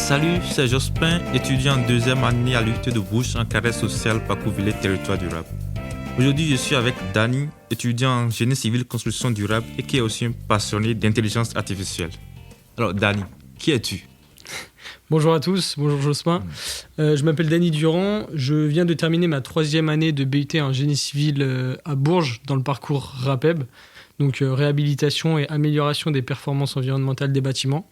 Salut, c'est Jospin, étudiant en deuxième année à l'UT de Bourges en carrière sociale Parcours-Villers Territoire durable. Aujourd'hui, je suis avec Dani, étudiant en génie civil construction durable et qui est aussi un passionné d'intelligence artificielle. Alors Dani, qui es-tu? Bonjour à tous, bonjour Jospin. Je m'appelle Dani Durand, je viens de terminer ma troisième année de BUT en génie civil à Bourges dans le parcours RAPEB, donc réhabilitation et amélioration des performances environnementales des bâtiments.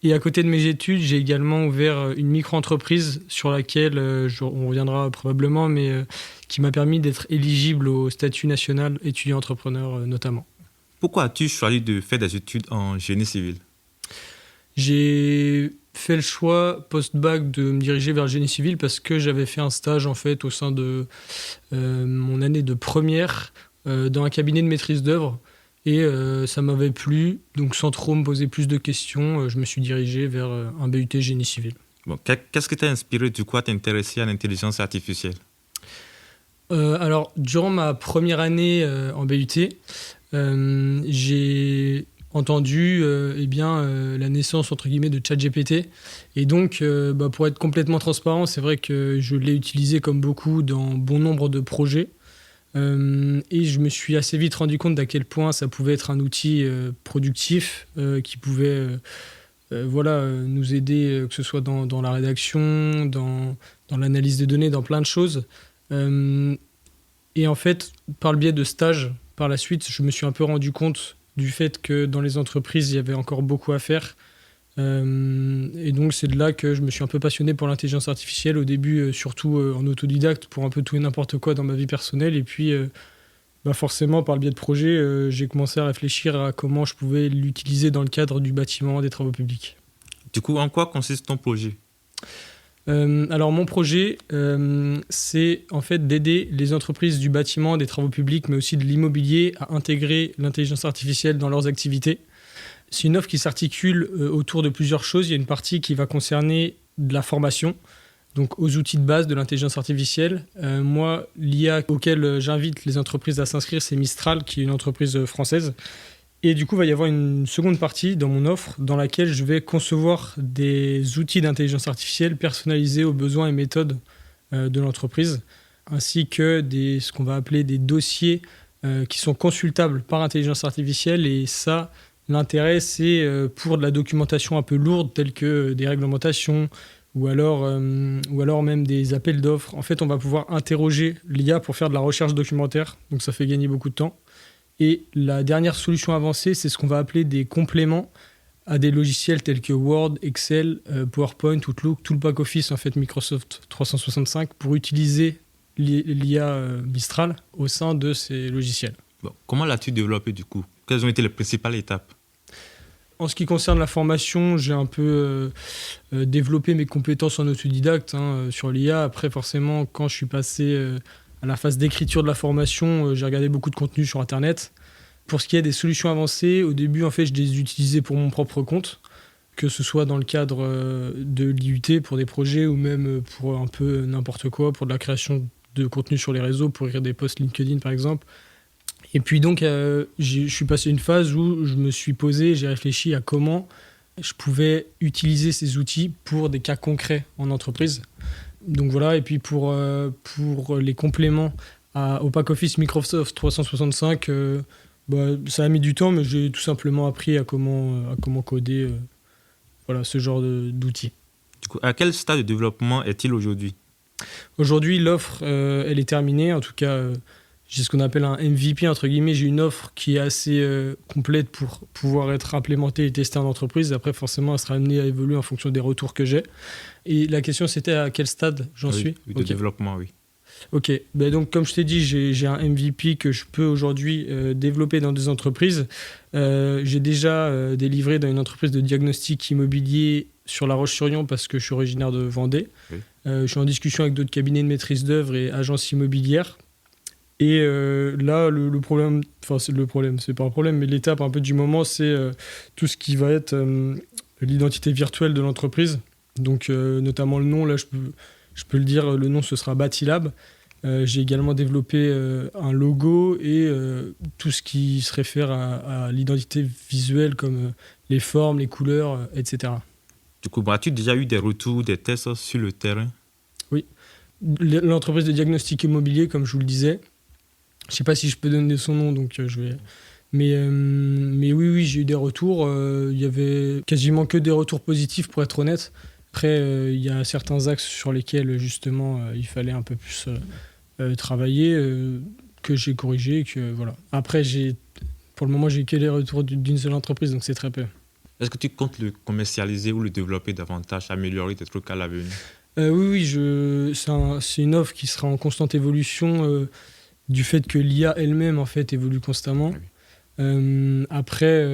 Et à côté de mes études, j'ai également ouvert une micro-entreprise sur laquelle on reviendra probablement, mais qui m'a permis d'être éligible au statut national étudiant-entrepreneur notamment. Pourquoi as-tu choisi de faire des études en génie civil? J'ai fait le choix post-bac de me diriger vers le génie civil parce que j'avais fait un stage en fait au sein de mon année de première dans un cabinet de maîtrise d'œuvre. Et ça m'avait plu, donc sans trop me poser plus de questions, je me suis dirigé vers un BUT génie civil. Bon, qu'est-ce qui t'a inspiré du coup à t'intéresser à l'intelligence artificielle? Alors, durant ma première année en BUT, j'ai entendu la naissance entre guillemets de ChatGPT. Et donc, pour être complètement transparent, c'est vrai que je l'ai utilisé comme beaucoup dans bon nombre de projets. Et je me suis assez vite rendu compte d'à quel point ça pouvait être un outil productif qui pouvait nous aider, que ce soit dans la rédaction, dans l'analyse des données, dans plein de choses. Et en fait, par le biais de stages, par la suite, je me suis un peu rendu compte du fait que dans les entreprises, il y avait encore beaucoup à faire. Et donc c'est de là que je me suis un peu passionné pour l'intelligence artificielle au début, surtout en autodidacte pour un peu tout et n'importe quoi dans ma vie personnelle, et puis forcément par le biais de projets j'ai commencé à réfléchir à comment je pouvais l'utiliser dans le cadre du bâtiment, des travaux publics. Du coup, en quoi consiste ton projet? Alors mon projet c'est en fait d'aider les entreprises du bâtiment, des travaux publics mais aussi de l'immobilier à intégrer l'intelligence artificielle dans leurs activités. C'est une offre qui s'articule autour de plusieurs choses. Il y a une partie qui va concerner de la formation, donc aux outils de base de l'intelligence artificielle. Moi, l'IA auquel j'invite les entreprises à s'inscrire, c'est Mistral, qui est une entreprise française. Et du coup, il va y avoir une seconde partie dans mon offre dans laquelle je vais concevoir des outils d'intelligence artificielle personnalisés aux besoins et méthodes de l'entreprise, ainsi que ce qu'on va appeler des dossiers qui sont consultables par intelligence artificielle. Et ça, l'intérêt, c'est pour de la documentation un peu lourde, telle que des réglementations ou alors même des appels d'offres. En fait, on va pouvoir interroger l'IA pour faire de la recherche documentaire, donc ça fait gagner beaucoup de temps. Et la dernière solution avancée, c'est ce qu'on va appeler des compléments à des logiciels tels que Word, Excel, PowerPoint, Outlook, tout le back-office en fait Microsoft 365 pour utiliser l'IA Mistral au sein de ces logiciels. Bon, comment l'as-tu développé du coup? Quelles ont été les principales étapes? En ce qui concerne la formation, j'ai un peu développé mes compétences en autodidacte sur l'IA. Après, forcément, quand je suis passé à la phase d'écriture de la formation, j'ai regardé beaucoup de contenu sur Internet. Pour ce qui est des solutions avancées, au début, en fait, je les utilisais pour mon propre compte, que ce soit dans le cadre de l'IUT pour des projets ou même pour un peu n'importe quoi, pour de la création de contenu sur les réseaux, pour écrire des posts LinkedIn, par exemple. Et puis donc, je suis passé à une phase où je me suis posé, j'ai réfléchi à comment je pouvais utiliser ces outils pour des cas concrets en entreprise. Donc voilà, et puis pour les compléments au pack-office Microsoft 365, ça a mis du temps, mais j'ai tout simplement appris à comment coder ce genre d'outils. Du coup, à quel stade de développement est-il aujourd'hui? Aujourd'hui, l'offre, elle est terminée, en tout cas... J'ai ce qu'on appelle un MVP, entre guillemets. J'ai une offre qui est assez complète pour pouvoir être implémentée et testée en entreprise. Après, forcément, elle sera amenée à évoluer en fonction des retours que j'ai. Et la question, c'était à quel stade j'en suis? De développement, oui. Ok. Donc, comme je t'ai dit, j'ai un MVP que je peux aujourd'hui développer dans des entreprises. J'ai déjà délivré dans une entreprise de diagnostic immobilier sur La Roche-sur-Yon parce que je suis originaire de Vendée. Oui. Je suis en discussion avec d'autres cabinets de maîtrise d'œuvre et agences immobilières. Et là, le problème, c'est pas un problème, mais l'étape un peu du moment, c'est tout ce qui va être l'identité virtuelle de l'entreprise. Donc, notamment le nom, là, je peux le dire, le nom, ce sera Batilab. J'ai également développé un logo et tout ce qui se réfère à l'identité visuelle, comme les formes, les couleurs, etc. Du coup, as-tu déjà eu des retours, des tests sur le terrain? Oui. L'entreprise de diagnostic immobilier, comme je vous le disais, je ne sais pas si je peux donner son nom, donc je vais... Mais oui, j'ai eu des retours. Il y avait quasiment que des retours positifs, pour être honnête. Après, il y a certains axes sur lesquels, justement, il fallait un peu plus travailler, que j'ai corrigé. Voilà. Après, pour le moment, j'ai que les retours d'une seule entreprise, donc c'est très peu. Est-ce que tu comptes le commercialiser ou le développer davantage, améliorer tes trucs à l'avenir? Oui, c'est une offre qui sera en constante évolution du fait que l'IA elle-même, en fait, évolue constamment. Ah oui. Après,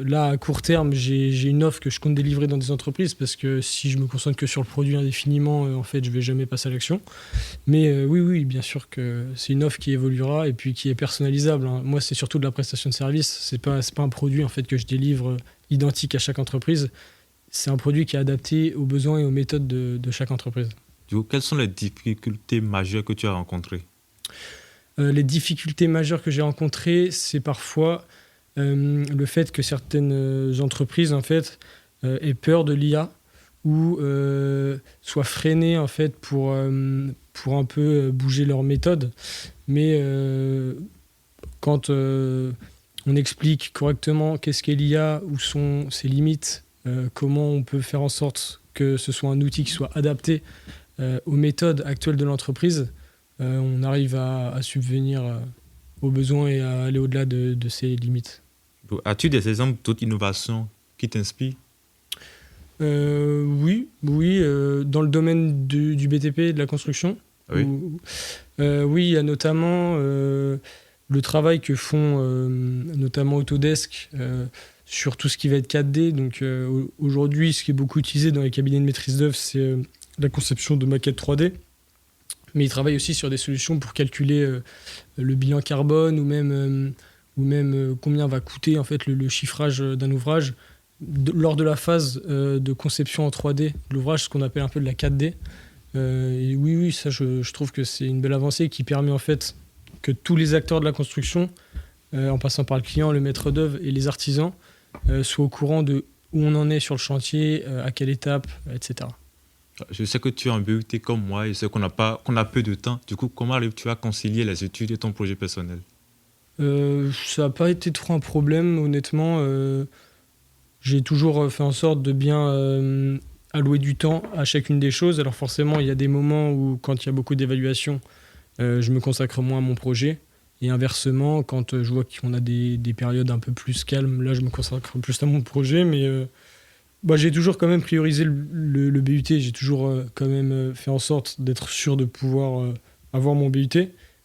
là, à court terme, j'ai une offre que je compte délivrer dans des entreprises parce que si je me concentre que sur le produit indéfiniment, en fait, je vais jamais passer à l'action. Mais oui, bien sûr que c'est une offre qui évoluera et puis qui est personnalisable, hein. Moi, c'est surtout de la prestation de service. C'est pas un produit en fait que je délivre identique à chaque entreprise. C'est un produit qui est adapté aux besoins et aux méthodes de chaque entreprise. Du coup, quelles sont les difficultés majeures que tu as rencontrées? Les difficultés majeures que j'ai rencontrées, c'est parfois le fait que certaines entreprises en fait, aient peur de l'IA ou soient freinées en fait, pour un peu bouger leur méthode. Mais quand on explique correctement qu'est-ce qu'est l'IA, où sont ses limites, comment on peut faire en sorte que ce soit un outil qui soit adapté aux méthodes actuelles de l'entreprise, on arrive à subvenir aux besoins et à aller au-delà de ces limites. As-tu des exemples d'autres innovations qui t'inspirent? Oui, dans le domaine du BTP et de la construction. Oui. Oui, il y a notamment le travail que font notamment Autodesk sur tout ce qui va être 4D. Donc aujourd'hui, ce qui est beaucoup utilisé dans les cabinets de maîtrise d'œuvre, c'est la conception de maquettes 3D. Mais ils travaillent aussi sur des solutions pour calculer le bilan carbone ou même combien va coûter en fait, le chiffrage d'un ouvrage lors de la phase de conception en 3D de l'ouvrage, ce qu'on appelle un peu de la 4D. Et oui, ça je trouve que c'est une belle avancée qui permet en fait que tous les acteurs de la construction, en passant par le client, le maître d'œuvre et les artisans, soient au courant de où on en est sur le chantier, à quelle étape, etc. Je sais que tu es en BUT comme moi et je sais qu'on a peu de temps. Du coup, comment arrives-tu à concilier les études et ton projet personnel? Ça n'a pas été trop un problème, honnêtement. J'ai toujours fait en sorte de bien allouer du temps à chacune des choses. Alors forcément, il y a des moments où, quand il y a beaucoup d'évaluations, je me consacre moins à mon projet. Et inversement, quand je vois qu'on a des périodes un peu plus calmes, là, je me consacre plus à mon projet. Mais j'ai toujours quand même priorisé le BUT. J'ai toujours quand même fait en sorte d'être sûr de pouvoir avoir mon BUT.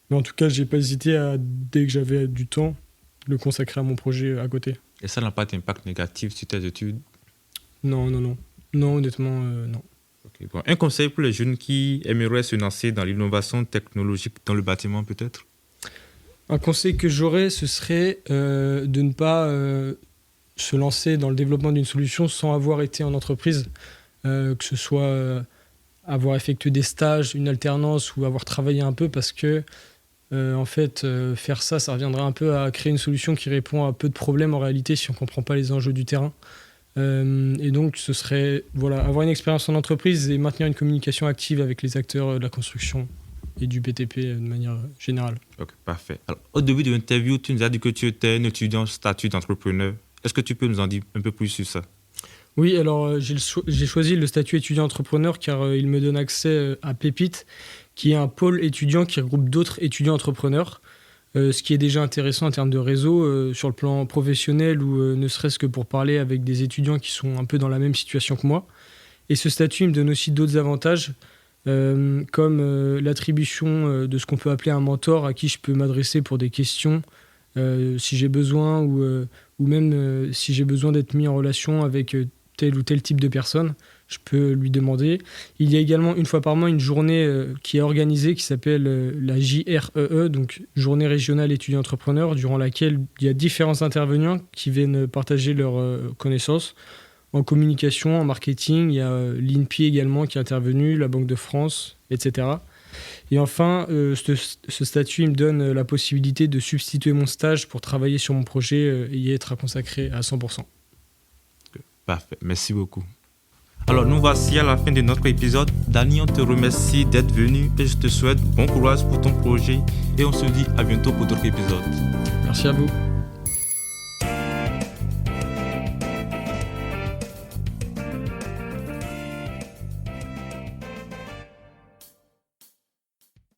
Mais en tout cas, j'ai pas hésité dès que j'avais du temps, le consacrer à mon projet à côté. Et ça n'a pas d'impact négatif sur tes études? Non. Non, honnêtement, non. Okay. Bon, un conseil pour les jeunes qui aimeraient se lancer dans l'innovation technologique dans le bâtiment, peut-être? Un conseil que j'aurais, ce serait de ne pas se lancer dans le développement d'une solution sans avoir été en entreprise, que ce soit avoir effectué des stages, une alternance ou avoir travaillé un peu, parce que en fait, faire ça reviendra un peu à créer une solution qui répond à peu de problèmes en réalité si on ne comprend pas les enjeux du terrain. Et donc, ce serait avoir une expérience en entreprise et maintenir une communication active avec les acteurs de la construction et du BTP de manière générale. Ok, parfait. Alors, au début de l'interview, tu nous as dit que tu étais un étudiant en statut d'entrepreneur. Est-ce que tu peux nous en dire un peu plus sur ça? Oui, alors j'ai choisi le statut étudiant-entrepreneur car il me donne accès à Pépite, qui est un pôle étudiant qui regroupe d'autres étudiants entrepreneurs, ce qui est déjà intéressant en termes de réseau sur le plan professionnel ou ne serait-ce que pour parler avec des étudiants qui sont un peu dans la même situation que moi. Et ce statut me donne aussi d'autres avantages, comme l'attribution de ce qu'on peut appeler un mentor à qui je peux m'adresser pour des questions si j'ai besoin ou même si j'ai besoin d'être mis en relation avec tel ou tel type de personne, je peux lui demander. Il y a également une fois par mois une journée qui est organisée qui s'appelle la JREE, donc Journée régionale étudiant entrepreneur, durant laquelle il y a différents intervenants qui viennent partager leurs connaissances en communication, en marketing. Il y a l'INPI également qui est intervenu, la Banque de France, etc. Et enfin, ce statut il me donne la possibilité de substituer mon stage pour travailler sur mon projet et y être consacré à 100%. Parfait, merci beaucoup. Alors nous voici à la fin de notre épisode. Dany, on te remercie d'être venu et je te souhaite bon courage pour ton projet et on se dit à bientôt pour d'autres épisodes. Merci à vous.